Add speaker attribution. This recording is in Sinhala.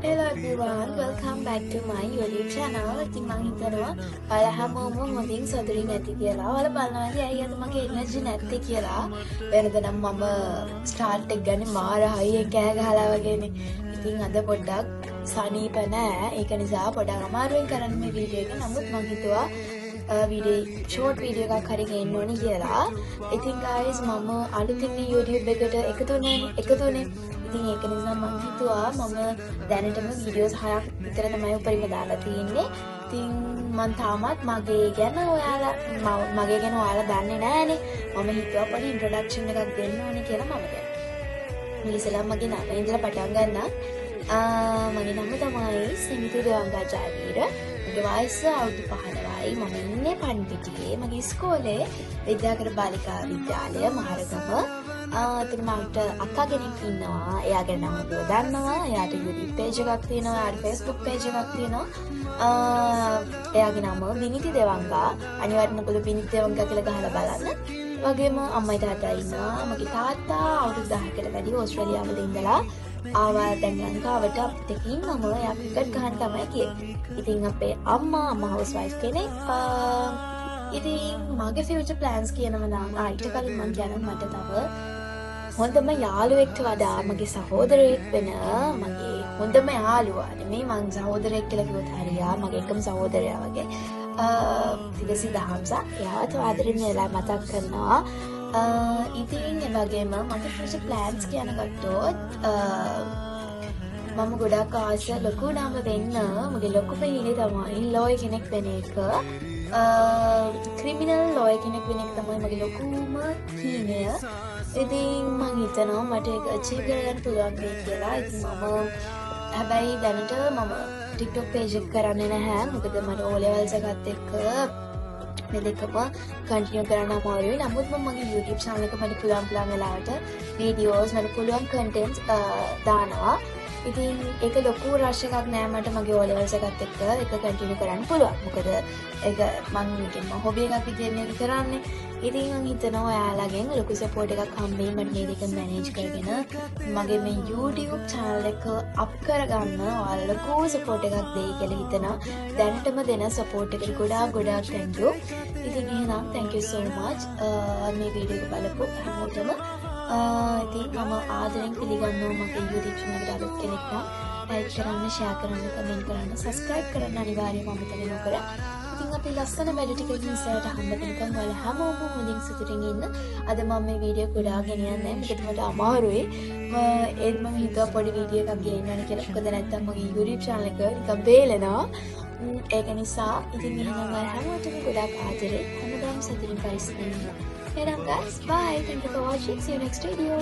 Speaker 1: Hello everyone, welcome back to my YouTube channel. ඉතින් මම හිතනවා ඔයාලා හැමෝම හොඳින් සතුටින් ඇති කියලා. ඔයාලා බලනවා ඇයි අද මගේ එනර්ජි නැත්තේ කියලා. වෙනද නම් මම ස්ටාර්ට් එක ගන්නේ මාර හයියෙන් කෑ ගහලා වගේනේ. ඉතින් අද පොඩ්ඩක් සනීප නෑ. ඒක නිසා පොඩ්ඩක් අමාරුවෙන් කරන්න මේ වීඩියෝ එක. නමුත් මම හිතුවා ෂෝට් වීඩියෝ එකක් හරි ගේන්න ඕනේ කියලා. ඉතින් guys මම අලුතින් YouTube එකට එකතු වුණේ. ඉතින් ඒක නිසා මම හිතුවා මම දැනටම වීඩියෝස් 6ක් විතර තමයි උපරිම දාලා තියෙන්නේ. ඉතින් මම තාමත් මගේ ගැන ඔයාලා දන්නේ නැහනේ. මම හිතුවා පොඩි ඉන්ට්‍රොඩක්ෂන් එකක් දෙන්න ඕනේ කියලා මම දැන්. මිලිසලා මගේ නම ඉඳලා පටන් ගන්නම්. මගේ නම තමයි සිනිතු දේවංගා ජයවීර. මගේ වයස අවුරුදු 15යි. මම ඉන්නේ පන්පිටියේ මගේ ඉස්කෝලේ විද්‍යාකර බාලිකා විද්‍යාලය මහරගම. එතන මට අක්කා කෙනෙක් ඉන්නවා. එයාගේ නම ඔබ දන්නවා. එයාට YouTube page එකක් තියෙනවා. එයාට Facebook page එකක් තියෙනවා. එයාගේ නම විනිති දේවංගා. අනිවාර්යෙන්ම ඔයගොල්ලෝ විනිති දේවංගා කියලා ගහලා බලන්න. වගේම අම්මයි තාත්තා ඉන්නවා. මගේ තාත්තා අවුරුදු 10කට වැඩි ඕස්ට්‍රේලියාවල ඉඳලා ආවා දැන් ලංකාවට අපිට ඉන්නම එයා ක්‍රිකට් ගහන්න තමයි ගියේ. ඉතින් අපේ අම්මා හවුස් වයිෆ් කෙනෙක්. ඉතින් මගේ ෆියුචර් ප්ලෑන්ස් කියනවා නම් ඊට කලින් මම කියනවා මට තව හොඳම යාළුවෙක්ට වඩා මගේ සහෝදරයෙක් වෙන මගේ හොඳම යාළුවා නෙමෙයි මං සහෝදරයෙක් කියලා කිව්වොත් හරියා මගේ එකම සහෝදරයා වගේ තිගසි දහම්සා එයාට ආදරෙන් වෙලා මතක් කරනවා. ඉතින් ඒ වගේම මගේ ෆියුචර් ප්ලෑන්ස් කියන ගත්තොත් මම ගොඩක් ආස ලොකු නාම වෙන්න මගේ ලොකු පෙහිලේ තමයි ලෝය කෙනෙක් වෙන එක. ක්‍රිමිනල් ලෝය කෙනෙක් වෙන එක තමයි මගේ ලොකුම හීනය. ඉතින් මං හිතනවා මට ඒක අචීව් කරගන්න පුළුවන් වෙයි කියලා. ඉතින් මම හැබැයි දැනට මම TikTok page එක කරන්නේ නැහැ. මොකද මට O levels එකත් එක්ක මේ දෙකම කන්ටිනියු කරන්න අමාරුයි. නමුත් මම මගේ YouTube channel එක මට පුළුවන් වෙලාවට වීඩියෝස් මට පුළුවන් contents දානවා. ඉතින් ඒක ලොකු රෂ් එකක් නෑ මට මගේ O levels එකත් එක්ක ඒක කන්ටිනියු කරන්න පුළුවන්. මොකද ඒක මම හොබි එකක් විදිහට මේක කරන්නේ. ඉතින් මම හිතනවා ඔයාලගෙන් ලොකු සපෝට් එකක් හම්බෙයි මට මේ දෙක මැනේජ් කරගෙන මගේ මේ YouTube channel එක අප් කරගන්න ඔයාලා ලොකු සපෝට් එකක් දෙයි කියලා හිතනවා. දැනටම දෙන සපෝට් එකට ගොඩාක් thank you. ඉතින් එහෙනම් thank you so much මේ වීඩියෝ එක බලපු හැමෝටම. ඉතින් මම ආදරෙන් පිළිගන්නවා මගේ YouTube channel එකට අලුත් කෙනෙක් නම් like කරන්න, share කරන්න, comment කරන්න, subscribe කරන්න අනිවාර්යයෙන්ම අමතක නොකර. ඉතින් අපි ලස්සන වැඩ ටිකකින් ඉස්සරහට හම්බ වෙනකන් ඔයාලා හැමෝම හොඳින් සතුටින් ඉන්න. අද මම මේ වීඩියෝ ගොඩාක් ගෙනියන්නේ මොකද මට අමාරුයි. ඒත් මම හිතුවා පොඩි වීඩියෝ එකක් ගේන්න කියලා. මොකද නැත්තම් මගේ YouTube channel එක නිකන් බේලෙනවා. ඒක නිසා ඉතින් එහෙනම් ඔයාලා හැමෝටම ගොඩාක් ආදරේ. හැමදාම සතුටින් පරිස්සමෙන් ඉන්න. Hey guys, bye. Thank you for watching. See you next video.